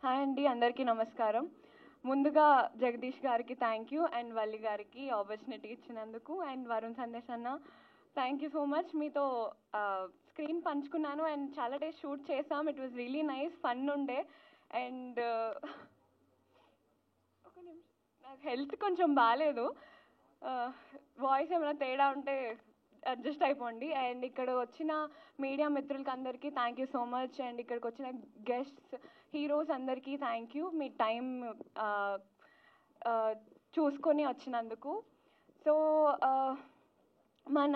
Hi అండి, అందరికీ నమస్కారం. ముందుగా జగదీష్ గారికి థ్యాంక్ యూ అండ్ వల్లి గారికి ఆపర్చునిటీ ఇచ్చినందుకు. అండ్ వరుణ్ సందేశ్ అన్న, థ్యాంక్ యూ సో మచ్. మీతో స్క్రీన్ పంచుకున్నాను అండ్ చాలా డేస్ షూట్ చేసాం. It was really nice, fun ఉండే. అండ్ ఒక నిమిషం, నాకు హెల్త్ కొంచెం బాగాలేదు. వాయిస్ ఏమైనా తేడా ఉంటే అడ్జస్ట్ అయిపోండి. అండ్ ఇక్కడ వచ్చిన మీడియా మిత్రులకి అందరికీ thank you so much. And ఇక్కడికి వచ్చిన గెస్ట్స్, హీరోస్ అందరికీ థ్యాంక్ యూ, మీ టైం చూసుకొని వచ్చినందుకు. సో మన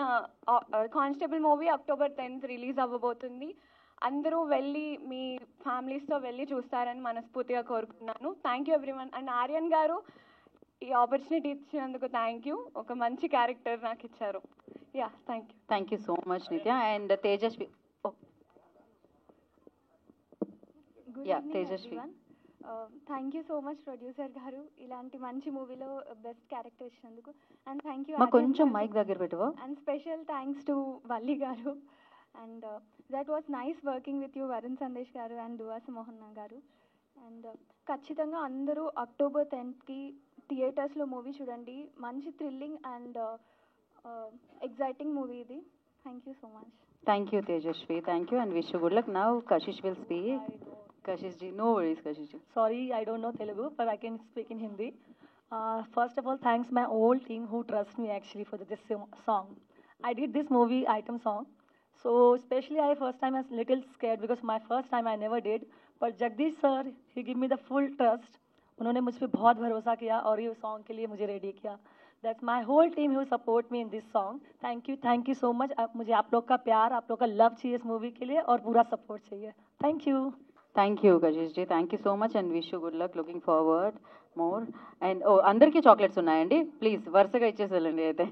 constable movie October 10th release అవ్వబోతుంది. అందరూ వెళ్ళి మీ ఫ్యామిలీస్తో వెళ్ళి చూస్తారని మనస్ఫూర్తిగా కోరుకున్నాను. Thank you everyone. And Aryan గారు, ఈ ఆపర్చునిటీ ఇచ్చినందుకు థ్యాంక్ యూ. ఒక మంచి క్యారెక్టర్ నాకు ఇచ్చారు. Yeah, thank you. Thank you so much Nithya. And Tejaswi. Tejaswi, thank you so much producer garu, ఇలాంటి మంచి మూవీలో బెస్ట్ క్యారెక్టర్ ఇచ్చినందుకు. And thank you. కొంచెం మైక్ దగ్గర పెట్టువా. And special thanks to Valli garu. And that was nice working with you Varun Sandesh garu and దువాస Mohan గారు. And ఖచ్చితంగా అందరూ October 10th థియేటర్స్లో మూవీ చూడండి. మంచి థ్రిల్లింగ్ అండ్ ఎగ్జైటింగ్ మూవీ ఇది. Thank you so much. Thank you Tejaswi. Thank you and wish you good luck. Now Kashish will speak. Kashish ji, no worries Kashish ji. Sorry, I don't know Telugu, but I can speak in Hindi. First of all, thanks my whole team who trust me actually for this song. I did this movie item song. So especially I first time I was little scared because my first time I never did. But Jagdish sir, he gave me the full trust. उन्होंने मुझ पे बहुत भरोसा किया और ये song के लिए मुझे रेडी किया. That's my whole team who support me in this song. Thank you so much. मुझे आप लोग का प्यार, आप लोग का लव चाहिए इस मूवी के लिए और पूरा सपोर्ट चाहिए. Thank you. Thank you Kashish ji. Thank you so much and wish you good luck. Looking forward more. And అందరికీ చాక్లెట్స్ ఉన్నాయండి, ప్లీజ్ వరుసగా ఇచ్చేసేయాలండి అయితే.